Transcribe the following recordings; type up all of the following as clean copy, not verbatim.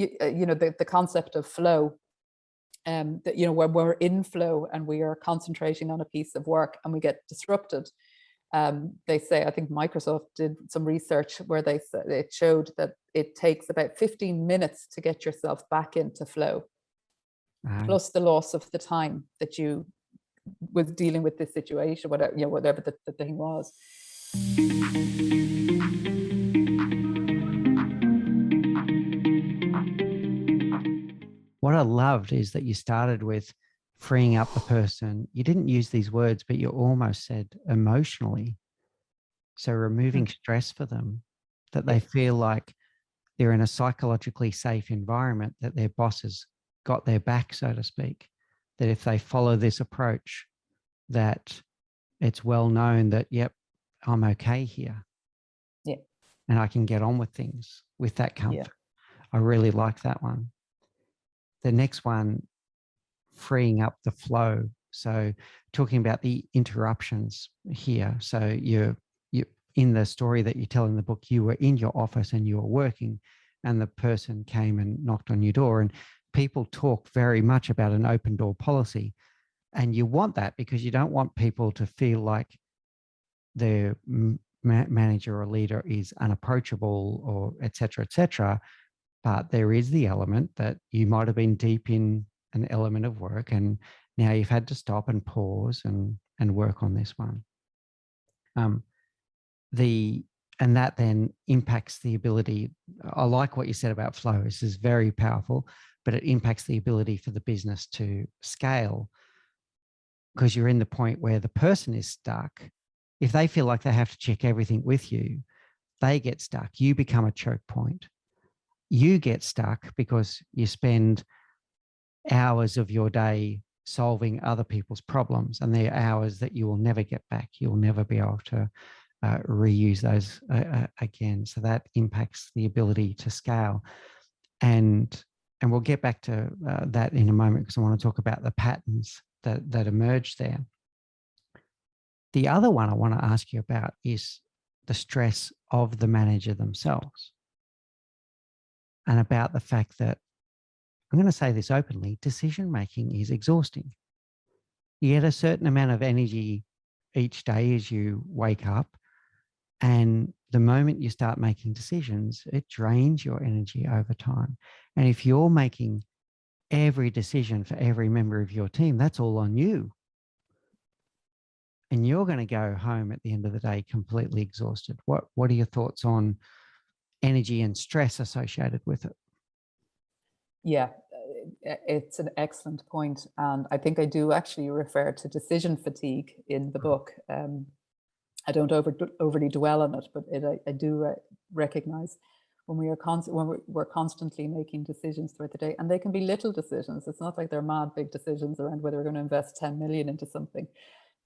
the concept of flow, that, when we're in flow and we are concentrating on a piece of work and we get disrupted, they say, I think Microsoft did some research where it showed that it takes about 15 minutes to get yourself back into flow, plus the loss of the time that you was dealing with this situation, whatever the thing was. What I loved is that you started with freeing up the person. You didn't use these words, but you almost said emotionally. So removing stress for them, that they feel like they're in a psychologically safe environment, that their bosses got their back, so to speak, that if they follow this approach, that it's well known that, yep, I'm okay here. Yeah. And I can get on with things with that comfort. Yeah. I really like that one. The next one, freeing up the flow. So talking about the interruptions here. So you in the story that you tell in the book, you were in your office and you were working, and the person came and knocked on your door. And people talk very much about an open door policy. And you want that because you don't want people to feel like their manager or leader is unapproachable, or et cetera, but there is the element that you might have been deep in an element of work and now you've had to stop and pause and work on this one. And that then impacts the ability. I like what you said about flow. This is very powerful, but it impacts the ability for the business to scale, because you're in the point where the person is stuck. If they feel like they have to check everything with you, they get stuck. You become a choke point. You get stuck because you spend hours of your day solving other people's problems, and they're hours that you will never get back. You'll never be able to reuse those again. So that impacts the ability to scale. And we'll get back to that in a moment, because I want to talk about the patterns that emerge there. The other one I want to ask you about is the stress of the manager themselves, and about the fact that, I'm going to say this openly, decision-making is exhausting. You get a certain amount of energy each day as you wake up, and the moment you start making decisions, it drains your energy over time. And if you're making every decision for every member of your team, that's all on you. And you're going to go home at the end of the day completely exhausted. What are your thoughts on energy and stress associated with it? Yeah, it's an excellent point. And I think I do actually refer to decision fatigue in the book. I don't overly dwell on it, but I do recognize when we're constantly making decisions throughout the day, and they can be little decisions. It's not like they're mad big decisions around whether we're going to invest 10 million into something,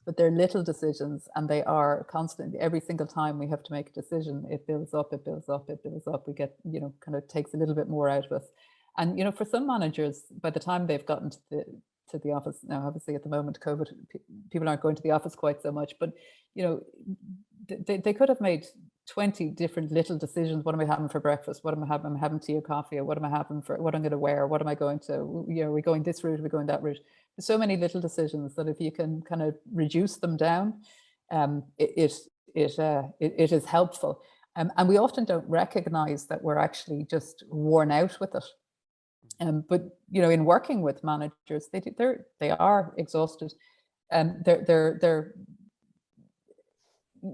but they're little decisions, and they are constantly, every single time we have to make a decision, it builds up, it builds up, it builds up. We get, kind of takes a little bit more out of us. And, for some managers, by the time they've gotten to the office, now obviously at the moment, COVID, people aren't going to the office quite so much, but, they could have made 20 different little decisions. What am I having for breakfast? What am I having? I'm having tea or coffee, or what am I having for, what I'm going to wear? What am I going to, are we going this route? Are we going that route? There's so many little decisions that if you can kind of reduce them down, it is helpful. And we often don't recognize that we're actually just worn out with it. But in working with managers, they are exhausted, and they're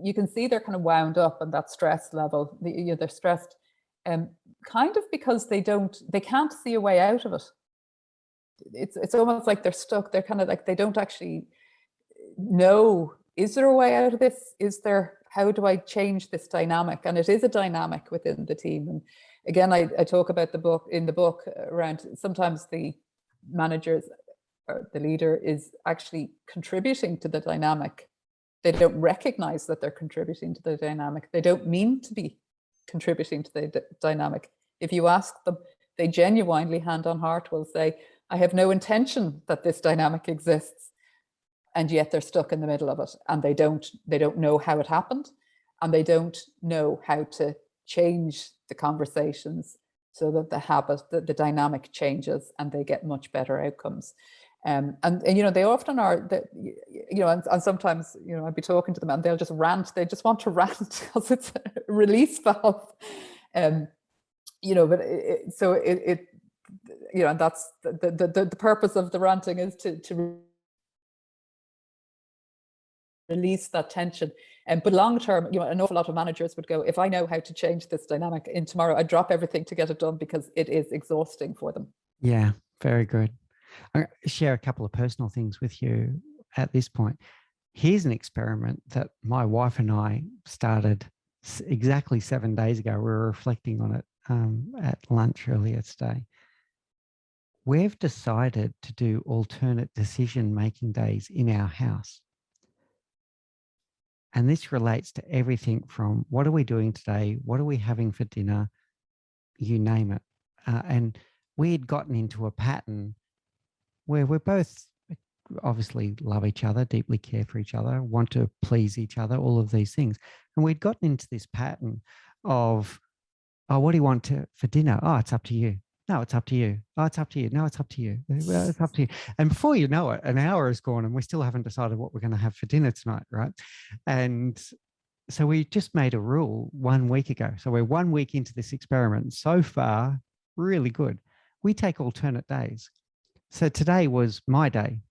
you can see they're kind of wound up on that stress level. They're stressed, kind of because they can't see a way out of it. It's almost like they're stuck. They're kind of like, they don't actually know, is there a way out of this? How do I change this dynamic? And it is a dynamic within the team. And again, I talk about in the book around sometimes the managers or the leader is actually contributing to the dynamic. They don't recognize that they're contributing to the dynamic. They don't mean to be contributing to the dynamic. If you ask them, they genuinely, hand on heart, will say, I have no intention that this dynamic exists. And yet they're stuck in the middle of it, and they don't know how it happened, and they don't know how to change the conversations so that the habit, the dynamic changes, and they get much better outcomes. And you know, they often are, you know, and sometimes, you know, I'd be talking to them and they'll just rant. They just want to rant because it's a release valve. You know, but you know, and that's the purpose of the ranting, is to release that tension. But long term, you know, an awful lot of managers would go, if I know how to change this dynamic in tomorrow, I'd drop everything to get it done, because it is exhausting for them. Yeah, very good. I'll share a couple of personal things with you at this point. Here's an experiment that my wife and I started exactly 7 days ago. We were reflecting on it at lunch earlier today. We've decided to do alternate decision-making days in our house. And this relates to everything from what are we doing today? What are we having for dinner? You name it. And we had gotten into a pattern where we're both obviously love each other, deeply care for each other, want to please each other, all of these things. And we'd gotten into this pattern of, oh, what do you want for dinner? Oh, it's up to you. No, it's up to you. Oh, it's up to you. No, it's up to you. Well, it's up to you. And before you know it, an hour has gone and we still haven't decided what we're going to have for dinner tonight, right? And so we just made a rule 1 week ago. So we're 1 week into this experiment. So far, really good. We take alternate days. So today was my day.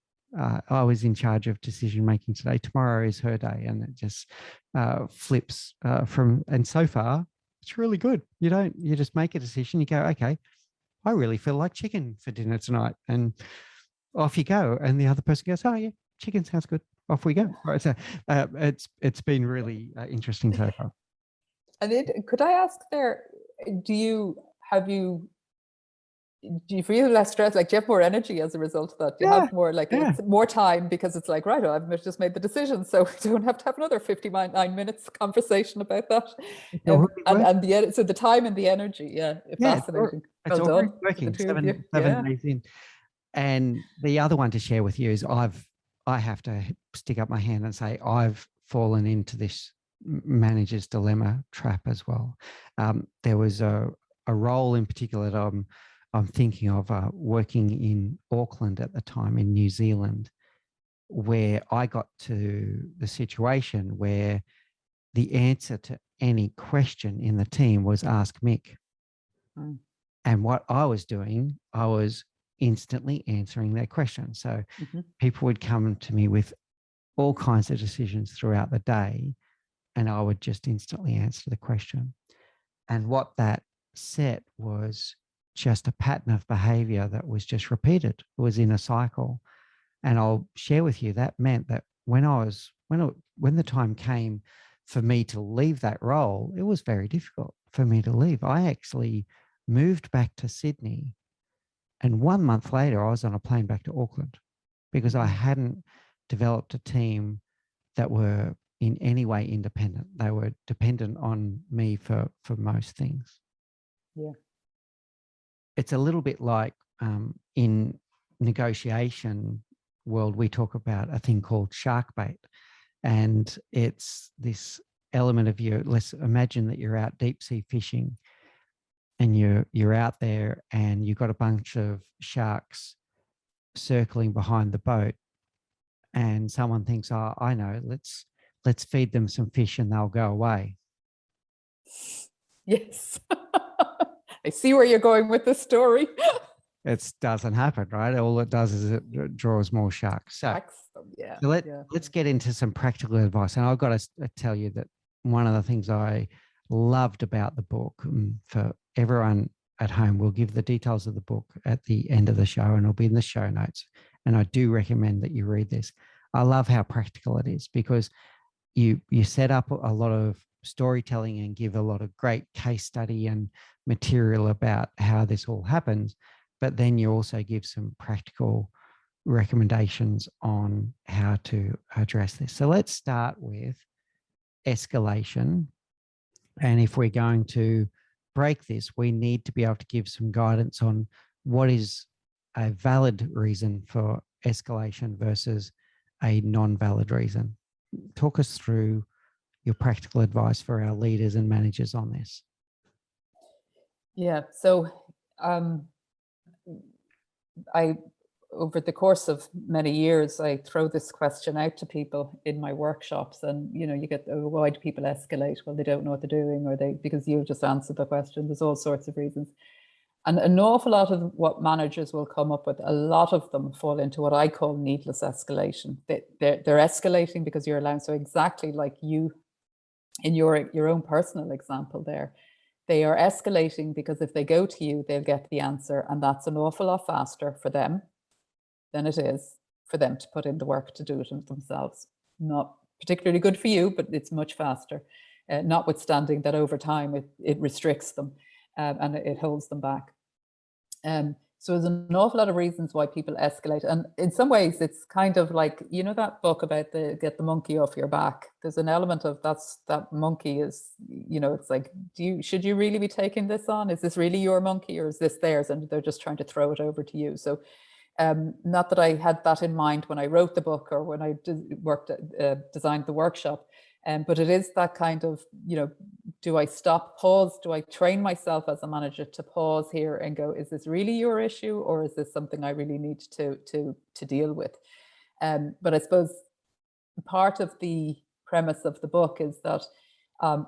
I was in charge of decision making today. Tomorrow is her day, and it just flips from. And so far, it's really good. You just make a decision. You go, okay, I really feel like chicken for dinner tonight, and off you go. And the other person goes, oh yeah, chicken sounds good. Off we go. Right. So it's been really interesting so far. And could I ask there, do you feel less stressed? Like, do you have more energy as a result of that? Do you have more, like, it's more time, because it's like, right, I've just made the decision, so we don't have to have another 59 minutes conversation about that. And so the time and the energy, fascinating. It's well already done, working. the two of you. 7 days in. And the other one to share with you is I have to stick up my hand and say I've fallen into this manager's dilemma trap as well. There was a role in particular that I'm thinking of, working in Auckland at the time in New Zealand, where I got to the situation where the answer to any question in the team was ask Mick. Mm. And what I was doing, I was instantly answering their questions. So people would come to me with all kinds of decisions throughout the day, and I would just instantly answer the question. And what that set was just a pattern of behavior that was just repeated. It was in a cycle. And I'll share with you, that meant that when the time came for me to leave that role, it was very difficult for me to leave. I actually moved back to Sydney, and 1 month later, I was on a plane back to Auckland, because I hadn't developed a team that were in any way independent. They were dependent on me for most things. Yeah. It's a little bit like in negotiation world, we talk about a thing called shark bait. And it's this element of let's imagine that you're out deep sea fishing, and you're out there and you've got a bunch of sharks circling behind the boat, and someone thinks, oh, I know, let's feed them some fish and they'll go away. Yes. I see where you're going with this story. It doesn't happen, right? All it does is it draws more sharks. So let's get into some practical advice. And I've got to tell you that one of the things I loved about the book, for everyone at home, we'll give the details of the book at the end of the show, and it'll be in the show notes. And I do recommend that you read this. I love how practical it is, because you set up a lot of storytelling and give a lot of great case study and material about how this all happens, but then you also give some practical recommendations on how to address this. So let's start with escalation. And if we're going to break this, we need to be able to give some guidance on what is a valid reason for escalation versus a non-valid reason. Talk us through your practical advice for our leaders and managers on this. Yeah. So I, over the course of many years, I throw this question out to people in my workshops, and you get, oh, why do people escalate? Well, they don't know what they're doing, or because you just answered the question. There's all sorts of reasons. And an awful lot of what managers will come up with, a lot of them fall into what I call needless escalation. They're escalating because you're allowed. So exactly like you in your own personal example there, they are escalating because if they go to you, they'll get the answer. And that's an awful lot faster for them than it is for them to put in the work to do it themselves. Not particularly good for you, but it's much faster, notwithstanding that over time it restricts them and it holds them back. So there's an awful lot of reasons why people escalate. And in some ways, it's kind of like, that book about get the monkey off your back. There's an element of that monkey is, it's like, should you really be taking this on? Is this really your monkey, or is this theirs? And they're just trying to throw it over to you. So not that I had that in mind when I wrote the book or when I designed the workshop, but it is that kind of, do I stop, pause? Do I train myself as a manager to pause here and go, is this really your issue, or is this something I really need to deal with? But I suppose part of the premise of the book is that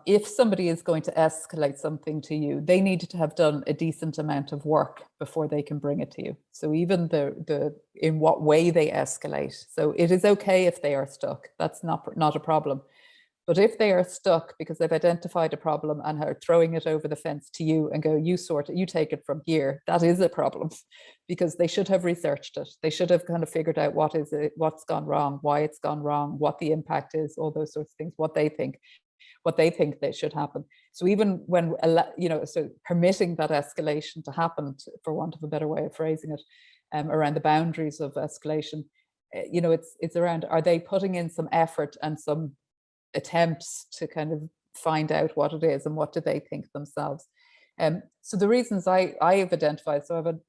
if somebody is going to escalate something to you, they need to have done a decent amount of work before they can bring it to you. So even the in what way they escalate. So it is okay if they are stuck. That's not a problem. But if they are stuck because they've identified a problem and are throwing it over the fence to you and go, you sort it, you take it from here, that is a problem, because they should have researched it. They should have kind of figured out what's gone wrong, why it's gone wrong, what the impact is, all those sorts of things, what they think that should happen. So even when, so permitting that escalation to happen, for want of a better way of phrasing it, around the boundaries of escalation, it's around, are they putting in some effort and some attempts to kind of find out what it is and what do they think themselves. So the reasons I have identified,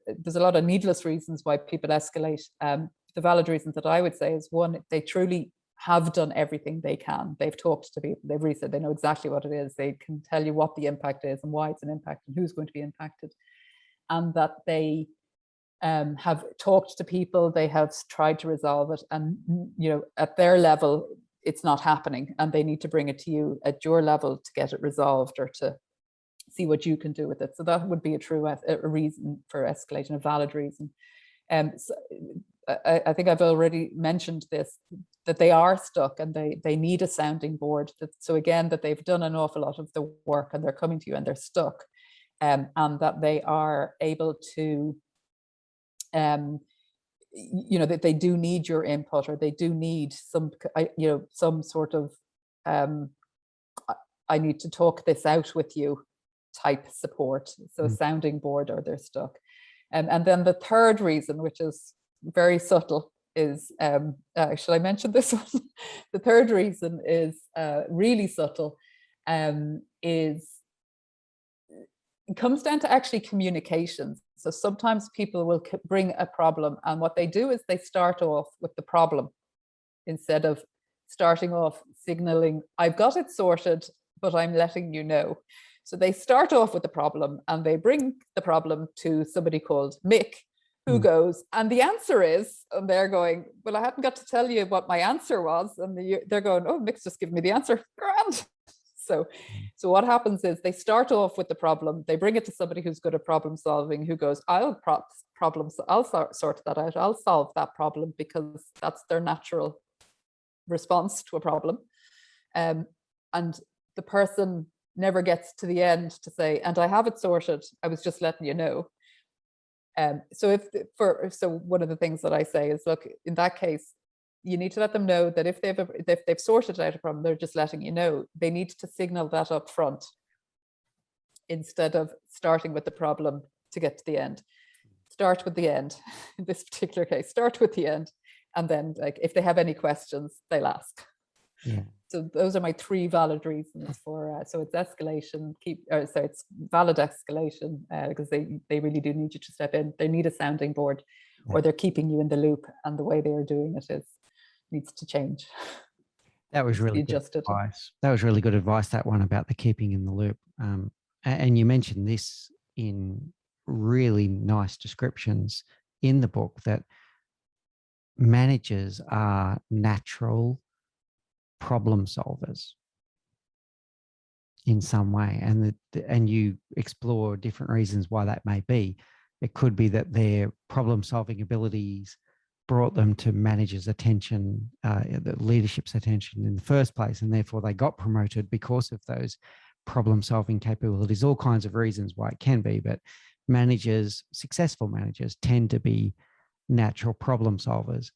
there's a lot of needless reasons why people escalate. The valid reasons that I would say is, one, they truly have done everything they can. They've talked to people, they've researched, they know exactly what it is. They can tell you what the impact is and why it's an impact and who's going to be impacted. And that they have talked to people, they have tried to resolve it. And, at their level, it's not happening, and they need to bring it to you at your level to get it resolved or to see what you can do with it. So that would be a reason for escalation, a valid reason. So I think I've already mentioned this, that they are stuck and they need a sounding board. So again, that they've done an awful lot of the work and they're coming to you and they're stuck, and that they are able to that they do need your input, or they do need some sort of I need to talk this out with you type support. So a sounding board, or they're stuck. And then the third reason, which is very subtle, is should I mention this one? The third reason is really subtle, is it comes down to actually communication. So sometimes people will bring a problem, and what they do is they start off with the problem instead of starting off signaling, I've got it sorted, but I'm letting you know. So they start off with the problem and they bring the problem to somebody called Mick, who goes, and the answer is, and they're going, well, I hadn't got to tell you what my answer was. And they're going, oh, Mick's just giving me the answer. Grand. So what happens is they start off with the problem, they bring it to somebody who's good at problem solving, who goes, I'll sort that out, I'll solve that problem, because that's their natural response to a problem. And the person never gets to the end to say, and I have it sorted, I was just letting you know. So one of the things that I say is, look, in that case, you need to let them know that if they've sorted out a problem, they're just letting you know. They need to signal that up front instead of starting with the problem to get to the end. Start with the end. In this particular case, start with the end, and then, like, if they have any questions, they'll ask. Yeah. So those are my three valid reasons for. So it's escalation. It's valid escalation, because they really do need you to step in. They need a sounding board, or they're keeping you in the loop, and the way they are doing it needs to change. That was really good advice. That was really good advice, that one about the keeping in the loop. And you mentioned this in really nice descriptions in the book that managers are natural problem solvers in some way, and you explore different reasons why that may be. It could be that their problem solving abilities brought them to managers' attention, the leadership's attention in the first place, and therefore they got promoted because of those problem solving capabilities. All kinds of reasons why it can be, but managers, successful managers, tend to be natural problem solvers.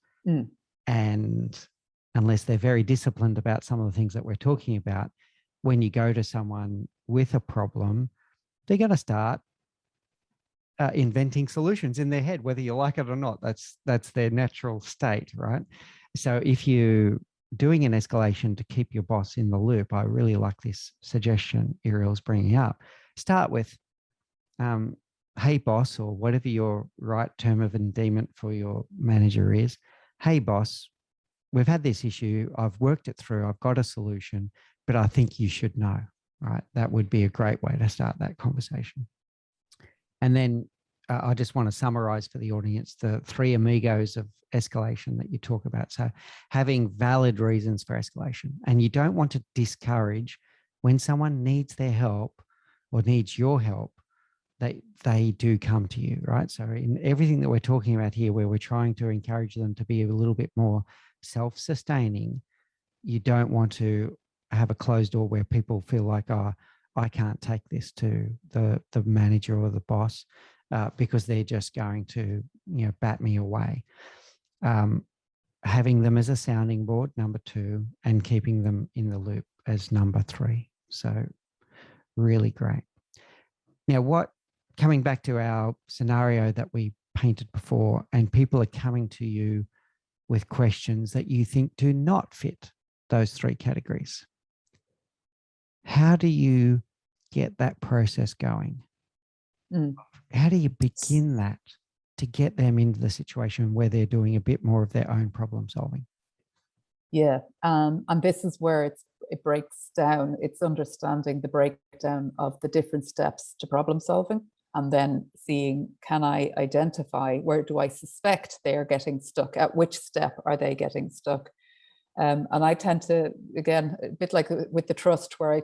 And unless they're very disciplined about some of the things that we're talking about, when you go to someone with a problem, they're going to start inventing solutions in their head, whether you like it or not. That's their natural state, right? So if you're doing an escalation to keep your boss in the loop, I really like this suggestion Irial's bringing up. Start with, hey, boss, or whatever your right term of endearment for your manager is. Hey, boss, we've had this issue. I've worked it through. I've got a solution, but I think you should know, right? That would be a great way to start that conversation. And then I just want to summarize for the audience the 3 Amigos of escalation that you talk about. So having valid reasons for escalation, and you don't want to discourage when someone needs their help or needs your help, they do come to you, right? So in everything that we're talking about here, where we're trying to encourage them to be a little bit more self-sustaining, you don't want to have a closed door where people feel like, oh, I can't take this to the manager or the boss because they're just going to, bat me away. Having them as a sounding board, number 2, and keeping them in the loop as number 3. So really great. Now, coming back to our scenario that we painted before, and people are coming to you with questions that you think do not fit those 3 categories. How do you get that process going? How do you begin that to get them into the situation where they're doing a bit more of their own problem solving? Yeah, and this is where it breaks down. It's understanding the breakdown of the different steps to problem solving, and then seeing, can I identify where do I suspect they're getting stuck? At which step are they getting stuck? And I tend to, again, a bit like with the trust, where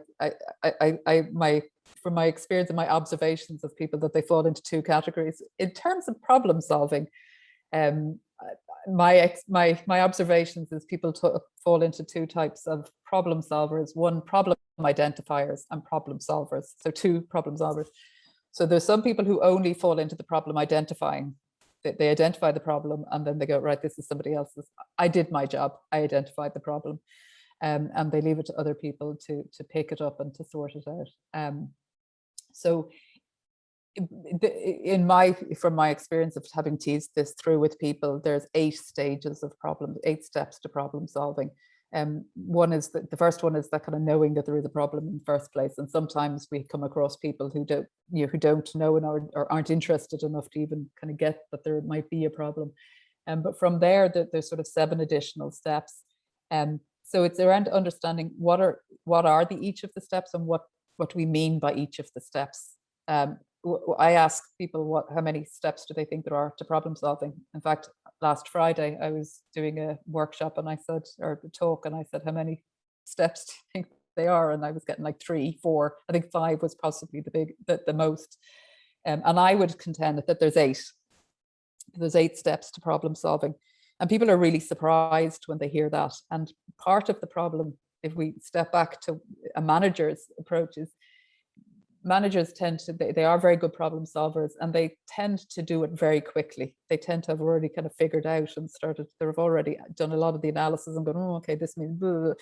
from my experience and my observations of people, that they fall into 2 categories. In terms of problem solving, my observations is people fall into 2 types of problem solvers. One, problem identifiers, and problem solvers. So 2 problem solvers. So there's some people who only fall into the problem identifying. They identify the problem and then they go, right, this is somebody else's. I did my job. I identified the problem. And they leave it to other people to pick it up and to sort it out. So from my experience of having teased this through with people, there's 8 stages of problem, 8 steps to problem solving. One is the first one is that kind of knowing that there is a problem in the first place. And sometimes we come across people who don't know and or aren't interested enough to even kind of get that there might be a problem. But from there, there's sort of 7 additional steps. So it's around understanding what are each of the steps, and what do we mean by each of the steps. I ask people how many steps do they think there are to problem solving. In fact, last Friday I was doing a workshop and I said, or a talk, and I said, how many steps do you think they are? And I was getting like 3, 4. I think 5 was possibly the most. And I would contend that there's 8. There's 8 steps to problem solving, and people are really surprised when they hear that. And part of the problem, if we step back to a manager's approach, is managers they are very good problem solvers, and they tend to do it very quickly. They tend to have already kind of figured out and they've already done a lot of the analysis and gone, oh, okay, this means blah, blah,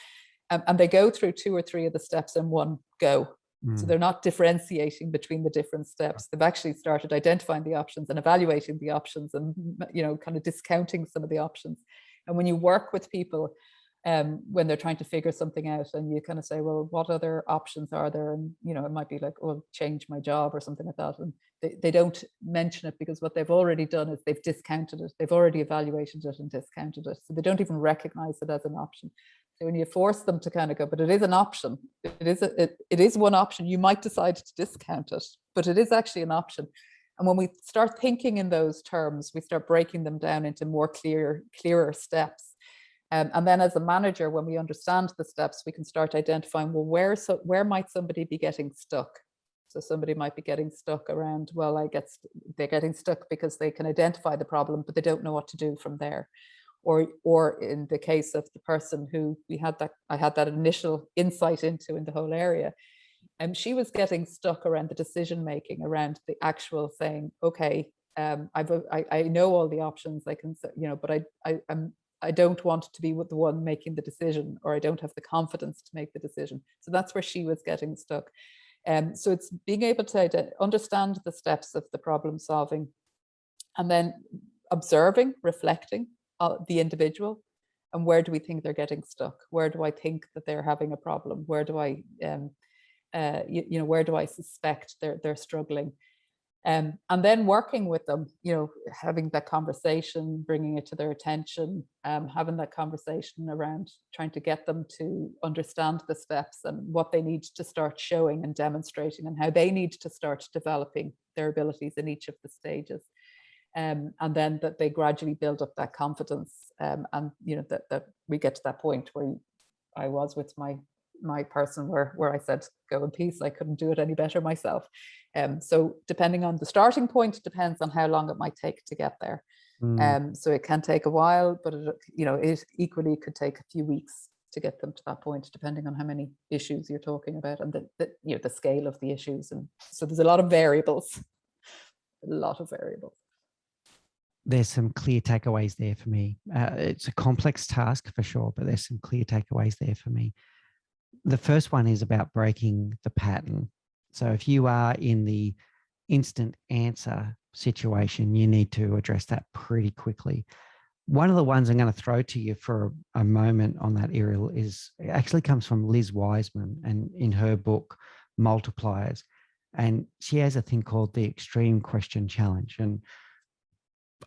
blah. And they go through 2 or 3 of the steps in one go. So they're not differentiating between the different steps. They've actually started identifying the options and evaluating the options, and kind of discounting some of the options. And when you work with people, when they're trying to figure something out, and you kind of say, well, what other options are there? And it might be like, oh, change my job or something like that. And they don't mention it, because what they've already done is they've discounted it. They've already evaluated it and discounted it. So they don't even recognize it as an option. when you force them to kind of go, but it is an option. It is one option. You might decide to discount it, but it is actually an option. And when we start thinking in those terms, we start breaking them down into more clearer steps. And then as a manager, when we understand the steps, we can start identifying, well, where might somebody be getting stuck? So somebody might be getting stuck around, well, they're getting stuck because they can identify the problem, but they don't know what to do from there. Or in the case of the person who I had that initial insight into in the whole area, and she was getting stuck around the decision making, around the actual saying, okay, I know all the options I can, but I don't want to be the one making the decision, or I don't have the confidence to make the decision. So that's where she was getting stuck. So it's being able to understand the steps of the problem solving, and then observing, reflecting the individual, and where do we think they're getting stuck? Where do I think that they're having a problem? Where do I, where do I suspect they're struggling? And then working with them, having that conversation, bringing it to their attention, having that conversation around trying to get them to understand the steps and what they need to start showing and demonstrating, and how they need to start developing their abilities in each of the stages. And then that they gradually build up that confidence, and that we get to that point where I was with my person where I said, go in peace. I couldn't do it any better myself. So depending on the starting point, depends on how long it might take to get there. So it can take a while, but it equally could take a few weeks to get them to that point, depending on how many issues you're talking about, and the scale of the issues. And so there's a lot of variables. There's some clear takeaways there for me. It's a complex task for sure, but there's some clear takeaways there for me. The first one is about breaking the pattern. So if you are in the instant answer situation, you need to address that pretty quickly. One of the ones I'm going to throw to you for a moment on that, Irial, it actually comes from Liz Wiseman, and in her book, Multipliers. And she has a thing called the Extreme Question Challenge. And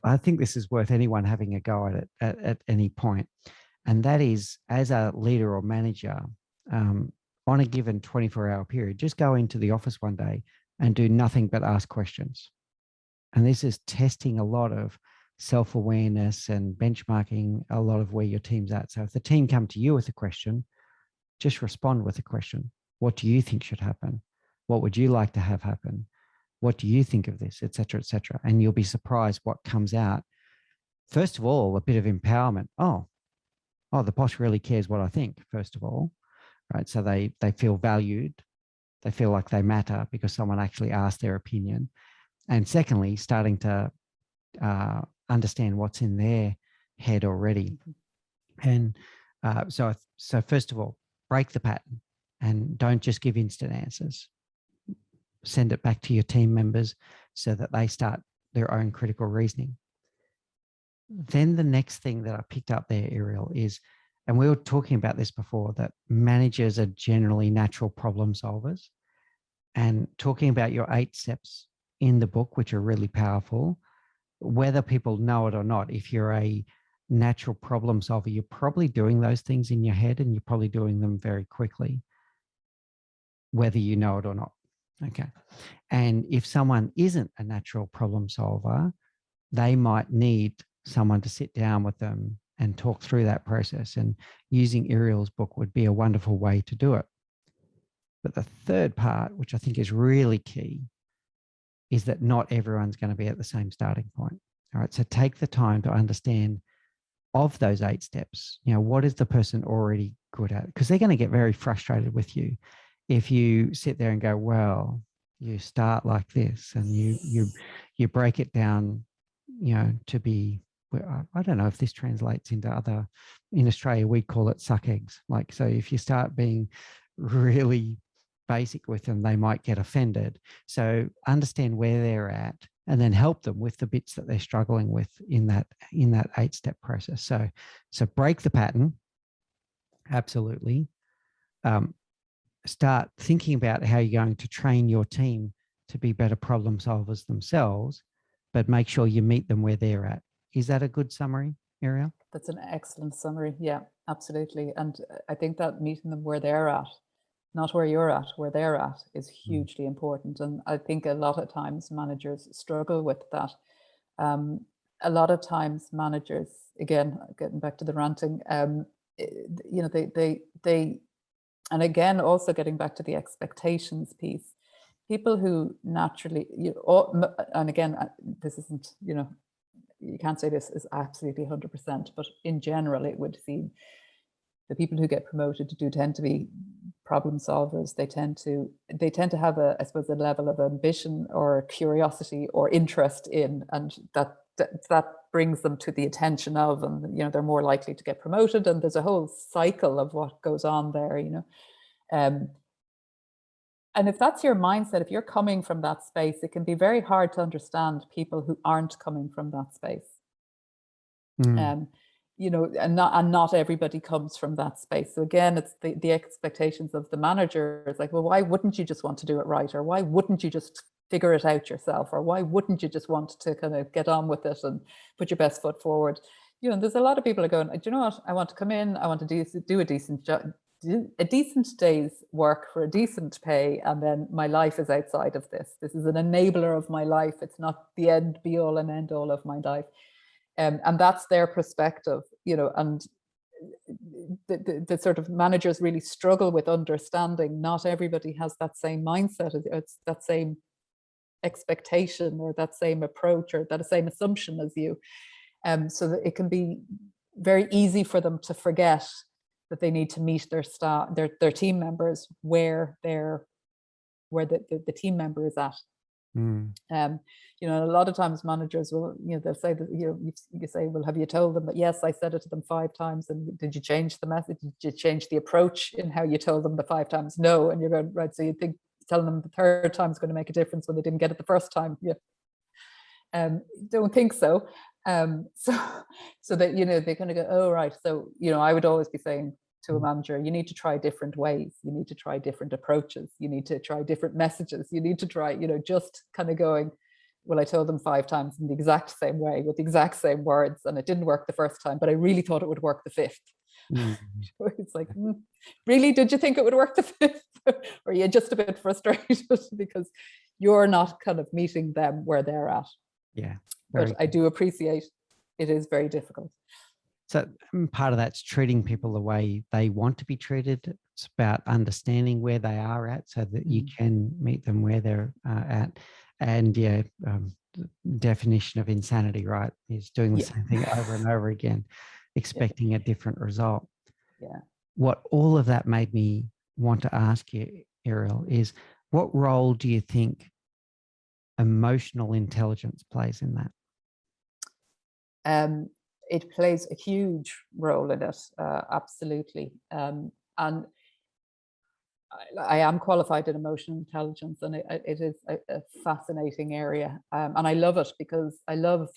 I think this is worth anyone having a go at it at any point. And that is, as a leader or manager, on a given 24-hour period, just go into the office one day and do nothing but ask questions. And this is testing a lot of self-awareness and benchmarking a lot of where your team's at. So if the team come to you with a question, just respond with a question. What do you think should happen? What would you like to have happen? What do you think of this, et cetera, et cetera? And you'll be surprised what comes out. First of all, a bit of empowerment. Oh, the boss really cares what I think, first of all, right? So they feel valued. They feel like they matter because someone actually asked their opinion. And secondly, starting to understand what's in their head already. And so first of all, break the pattern and don't just give instant answers. Send it back to your team members so that they start their own critical reasoning. Then the next thing that I picked up there, Irial, is, and we were talking about this before, that managers are generally natural problem solvers. And talking about your 8 steps in the book, which are really powerful, whether people know it or not, if you're a natural problem solver, you're probably doing those things in your head, and you're probably doing them very quickly, whether you know it or not. Okay. And if someone isn't a natural problem solver, they might need someone to sit down with them and talk through that process. And using Irial's book would be a wonderful way to do it. But the third part, which I think is really key, is that not everyone's going to be at the same starting point. All right. So take the time to understand, of those 8 steps, what is the person already good at? Because they're going to get very frustrated with you if you sit there and go, well, you start like this, and you break it down, to be, I don't know if this translates into other, in Australia, we call it suck eggs. Like, so if you start being really basic with them, they might get offended. So understand where they're at, and then help them with the bits that they're struggling with in that 8-step process. So break the pattern. Absolutely. Start thinking about how you're going to train your team to be better problem solvers themselves, but make sure you meet them where they're at. Is that a good summary, Irial? That's an excellent summary. Yeah, absolutely. And I think that meeting them where they're at, not where you're at, where they're at, is hugely important. And I think a lot of times managers struggle with that. A lot of times managers, again, getting back to the ranting, you know, they, and again, also getting back to the expectations piece, people who naturally, and again, this isn't, you know, you can't say this is absolutely 100%, but in general, it would seem the people who get promoted do tend to be problem solvers. They tend to have a, I suppose, a level of ambition or curiosity or interest in, and that brings them to the attention of, and you know, they're more likely to get promoted. And there's a whole cycle of what goes on there, you know. And if that's your mindset, if you're coming from that space, it can be very hard to understand people who aren't coming from that space. You know, and not everybody comes from that space. So again, it's the expectations of the manager. It's like, well, why wouldn't you just want to do it right? Or why wouldn't you just figure it out yourself? Or why wouldn't you just want to kind of get on with it and put your best foot forward? You know, there's a lot of people are going, do you know what? I want to come in, I want to do a decent job, a decent day's work for a decent pay, and then my life is outside of this. This is an enabler of my life. It's not the end be all and end all of my life. And that's their perspective, you know, and the sort of managers really struggle with understanding not everybody has that same mindset, it's that same expectation or that same approach or that same assumption as you. So that it can be very easy for them to forget that they need to meet their staff, their team members where the team member is at. You know, a lot of times managers will, you know, they'll say that, you know, you say, well, have you told them that? Yes, I said it to them 5 times. And did you change the message? Did you change the approach in how you told them the 5 times? No. And you're going, right, so you think telling them the 3rd time is going to make a difference when they didn't get it the 1st time? Yeah. Don't think so. So that, you know, they kind of go, oh, right. So, you know, I would always be saying to a manager, you need to try different ways. You need to try different approaches. You need to try different messages. You need to try, you know, just kind of going, well, I told them 5 times in the exact same way with the exact same words, and it didn't work the 1st time, but I really thought it would work the 5th. It's like, really, did you think it would work the 5th? Or are you just a bit frustrated because you're not kind of meeting them where they're at? Yeah. But I do appreciate it is very difficult. So part of that's treating people the way they want to be treated. It's about understanding where they are at so that you can meet them where they're at. And yeah, definition of insanity, right, is doing the same thing over and over again, expecting a different result. Yeah. What all of that made me want to ask you, Irial, is what role do you think emotional intelligence plays in that? It plays a huge role in it, absolutely. And I am qualified in emotional intelligence, and it is a fascinating area. And I love it because I love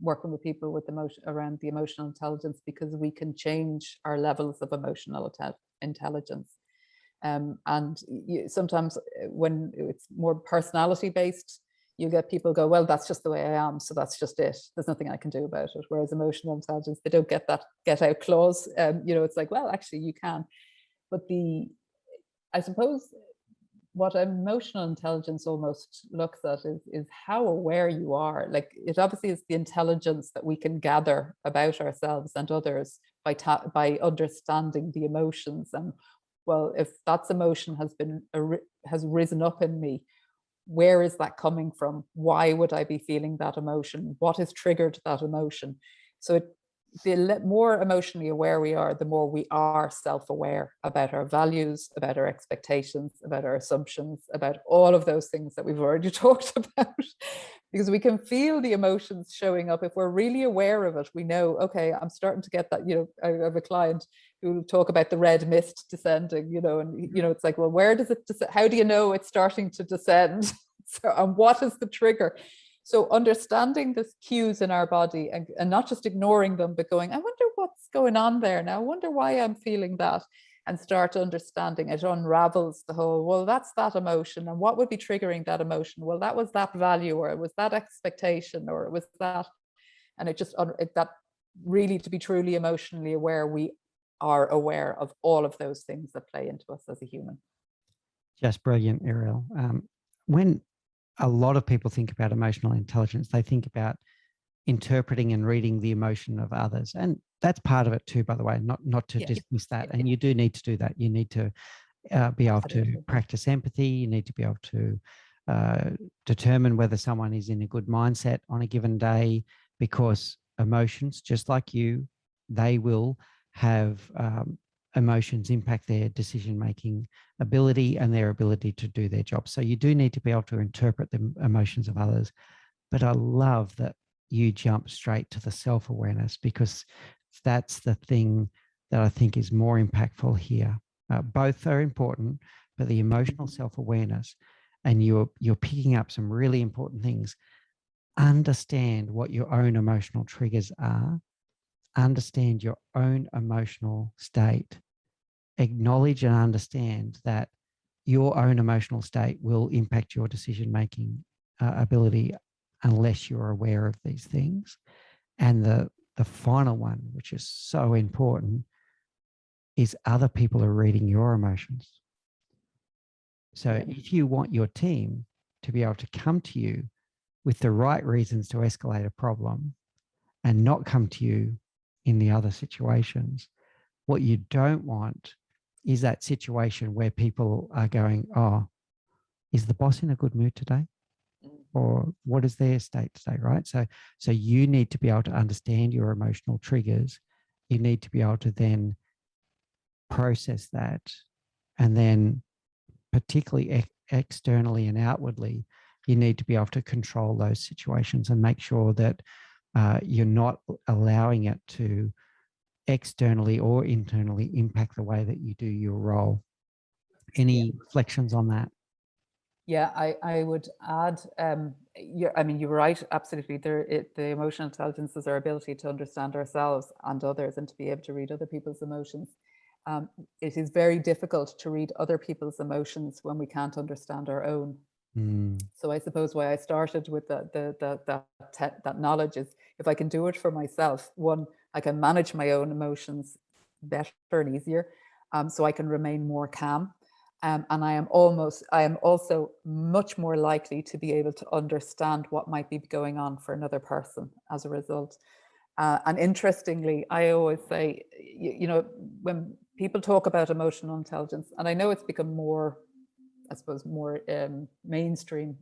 working with people with around the emotional intelligence, because we can change our levels of emotional intelligence. And sometimes when it's more personality based, you get people go, well, that's just the way I am, so that's just it. There's nothing I can do about it. Whereas emotional intelligence, they don't get that get out clause. You know, it's like, well, actually you can. But I suppose what emotional intelligence almost looks at is how aware you are. Like, it obviously is the intelligence that we can gather about ourselves and others by understanding the emotions. And well, if that emotion has risen up in me, where is that coming from? Why would I be feeling that emotion? What has triggered that emotion? So the more emotionally aware we are, the more we are self-aware about our values, about our expectations, about our assumptions, about all of those things that we've already talked about. Because we can feel the emotions showing up. If we're really aware of it, we know, okay, I'm starting to get that. You know, I have a client who will talk about the red mist descending, you know, and, you know, it's like, well, where does it descend? How do you know it's starting to descend? So, and what is the trigger? So understanding the cues in our body and not just ignoring them, but going, I wonder what's going on there now. I wonder why I'm feeling that, and start understanding it. Unravels the whole, well, that's that emotion. And what would be triggering that emotion? Well, that was that value, or it was that expectation, or it was that. And it just, that really to be truly emotionally aware, we are aware of all of those things that play into us as a human. Just brilliant, Irial. When a lot of people think about emotional intelligence, they think about interpreting and reading the emotion of others. And that's part of it too, by the way, not to dismiss that. And you do need to do that. You need to be able to practice empathy. You need to be able to determine whether someone is in a good mindset on a given day, because emotions, just like you, they will have emotions impact their decision-making ability and their ability to do their job. So you do need to be able to interpret the emotions of others. But I love that you jump straight to the self-awareness, because that's the thing that I think is more impactful here. Both are important, but the emotional self-awareness, and you're picking up some really important things. Understand what your own emotional triggers are. Understand your own emotional state. Acknowledge and understand that your own emotional state will impact your decision-making ability unless you're aware of these things. And the final one, which is so important, is other people are reading your emotions. So if you want your team to be able to come to you with the right reasons to escalate a problem and not come to you in the other situations, what you don't want is that situation where people are going, oh, is the boss in a good mood today? Or what is their state today, right? So you need to be able to understand your emotional triggers. You need to be able to then process that, and then particularly externally and outwardly, you need to be able to control those situations and make sure that you're not allowing it to externally or internally impact the way that you do your role. Any reflections on that? Yeah, I would add, I mean, you're right, absolutely. The emotional intelligence is our ability to understand ourselves and others and to be able to read other people's emotions. It is very difficult to read other people's emotions when we can't understand our own. So I suppose why I started with that knowledge is, if I can do it for myself, one, I can manage my own emotions better and easier, so I can remain more calm. And I am also much more likely to be able to understand what might be going on for another person as a result. And interestingly, I always say, you know, when people talk about emotional intelligence, and I know it's become more, I suppose, more mainstream,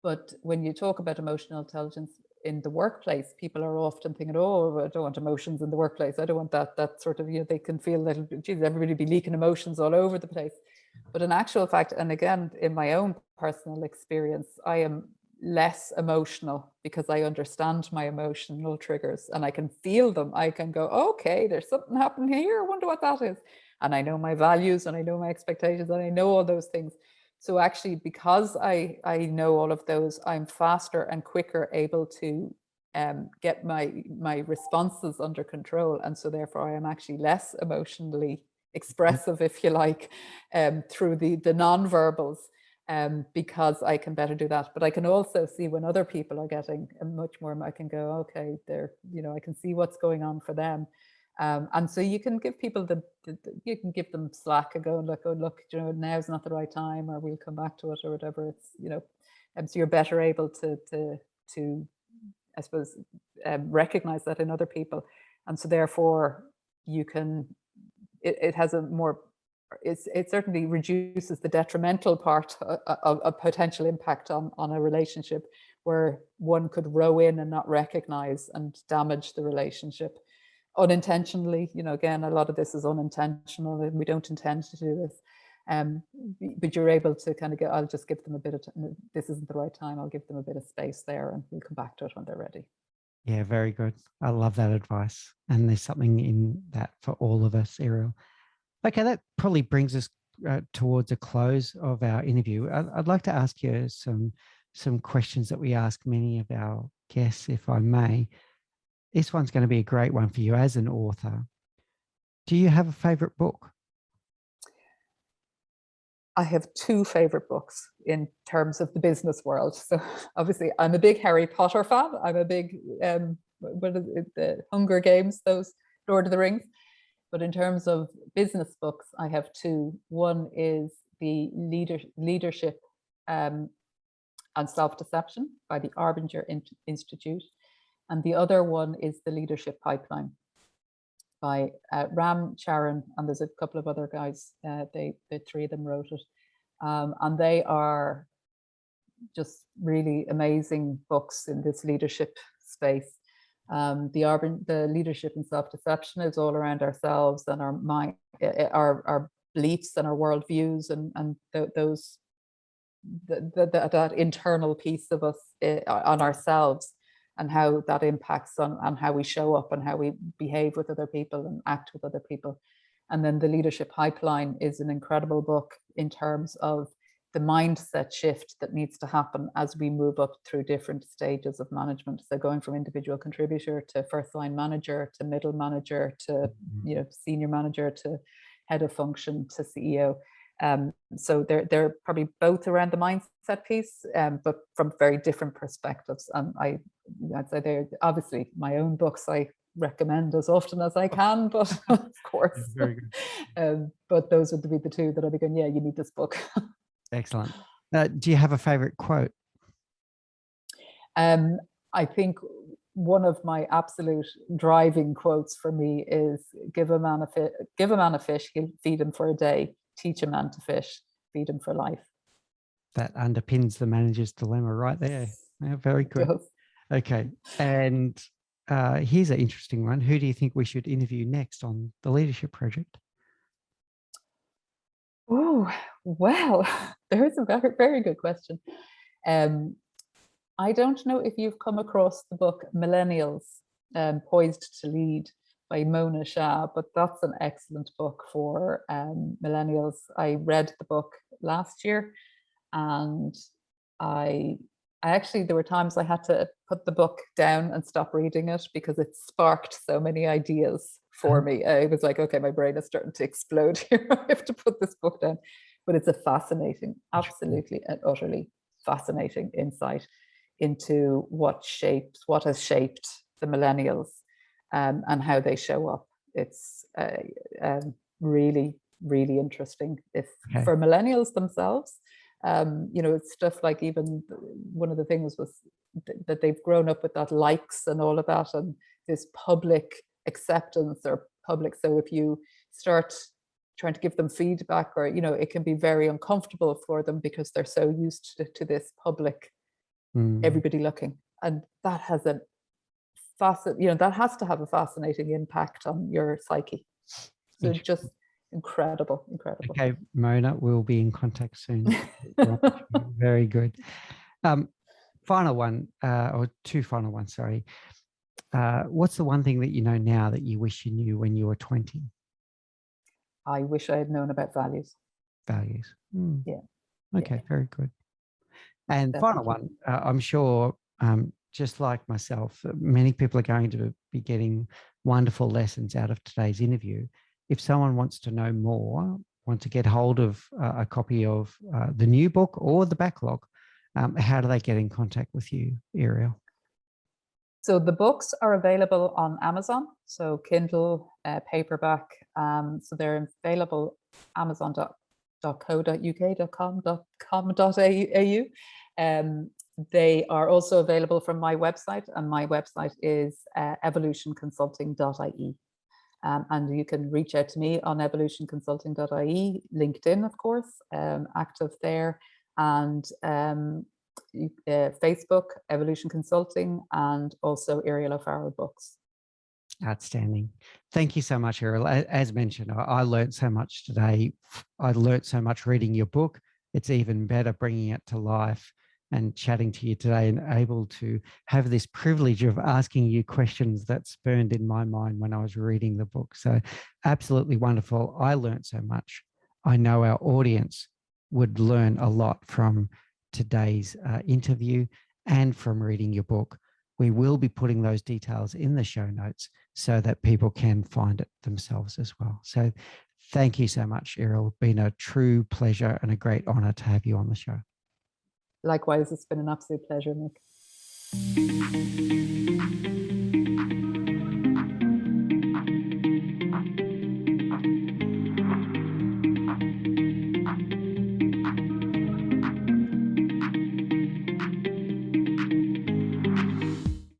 but when you talk about emotional intelligence in the workplace, people are often thinking, oh, I don't want emotions in the workplace. I don't want that sort of, you know, they can feel that, geez, everybody be leaking emotions all over the place. But in actual fact, and again, in my own personal experience, I am less emotional because I understand my emotional triggers and I can feel them. I can go, okay, there's something happening here. I wonder what that is. And I know my values and I know my expectations and I know all those things. So actually, because I know all of those, I'm faster and quicker able to get my responses under control. And so therefore I am actually less emotionally expressive, if you like, through the non-verbals, because I can better do that. But I can also see when other people are getting much more, I can go, okay, they're, you know, I can see what's going on for them. And so you can give people you can give them slack and go and look, oh, look, you know, now's not the right time, or we'll come back to it, or whatever. It's, you know, so you're better able to I suppose, recognize that in other people. And so therefore you can, it has a more, it certainly reduces the detrimental part of a potential impact on a relationship where one could row in and not recognize and damage the relationship unintentionally. You know, again, a lot of this is unintentional and we don't intend to do this. But you're able to kind of go, I'll just give them a bit of, this isn't the right time, I'll give them a bit of space there and we'll come back to it when they're ready. Yeah, very good. I love that advice. And there's something in that for all of us, Irial. Okay, that probably brings us towards a close of our interview. I'd like to ask you some questions that we ask many of our guests, if I may. This one's going to be a great one for you as an author. Do you have a favorite book? I have two favorite books in terms of the business world. So obviously I'm a big Harry Potter fan. I'm a big what is it, the Hunger Games, those Lord of the Rings. But in terms of business books, I have two. One is the Leadership and Self-Deception by the Arbinger Institute. And the other one is the Leadership Pipeline by Ram Charan, and there's a couple of other guys. The three of them wrote it. And they are just really amazing books in this leadership space. The Leadership and Self-Deception is all around ourselves and our mind, our beliefs and our worldviews, and those that internal piece of us on ourselves, and how that impacts on how we show up and how we behave with other people and act with other people. And then the Leadership Pipeline is an incredible book in terms of the mindset shift that needs to happen as we move up through different stages of management. So going from individual contributor to first line manager to middle manager to senior manager to head of function to CEO. So they're probably both around the mindset piece, but from very different perspectives. And I'd say they're obviously my own books I recommend as often as I can, but of course, very good. But those would be the two that I'd be going, yeah, you need this book. Excellent. Do you have a favorite quote? I think one of my absolute driving quotes for me is give a man a fish, he'll feed him for a day. Teach a man to fish, feed him for life. That underpins the manager's dilemma right there. Yeah, very good. Okay. And here's an interesting one. Who do you think we should interview next on the Leadership Project? Oh, well, there's a very, very good question. I don't know if you've come across the book Millennials, Poised to Lead by Mona Shah, but that's an excellent book for millennials. I read the book last year, and I actually, there were times I had to put the book down and stop reading it because it sparked so many ideas for me. I was like, okay, my brain is starting to explode here. I have to put this book down. But it's a fascinating, absolutely and utterly fascinating insight into what has shaped the millennials and how they show up. It's really, really interesting. For millennials themselves, it's stuff like, even one of the things was that they've grown up with that likes and all of that, and this public acceptance or public. So if you start trying to give them feedback, or it can be very uncomfortable for them because they're so used to this public, everybody looking, and that has that has to have a fascinating impact on your psyche. So just incredible. Okay, Mona, we'll be in contact soon. Very good. Final one, or two final ones, sorry. What's the one thing that you know now that you wish you knew when you were 20? I wish I had known about values. Values. Yeah. Okay, yeah. Very good. And definitely. Final one, I'm sure, just like myself, many people are going to be getting wonderful lessons out of today's interview. If someone wants to know more, want to get hold of a copy of the new book or the backlog, how do they get in contact with you, Irial? So the books are available on Amazon, so Kindle, paperback. So they're available amazon.co.uk.com.au. They are also available from my website, and my website is evolutionconsulting.ie. And you can reach out to me on evolutionconsulting.ie, LinkedIn, of course, active there, and Facebook, Evolution Consulting, and also Irial O'Farrell Books. Outstanding. Thank you so much, Irial. As mentioned, I learned so much today. I learned so much reading your book. It's even better bringing it to life and chatting to you today, and able to have this privilege of asking you questions that spurned in my mind when I was reading the book. So absolutely wonderful. I learned so much. I know our audience would learn a lot from today's interview and from reading your book. We will be putting those details in the show notes so that people can find it themselves as well. So thank you so much, Irial. It's been a true pleasure and a great honor to have you on the show. Likewise, it's been an absolute pleasure, Nick.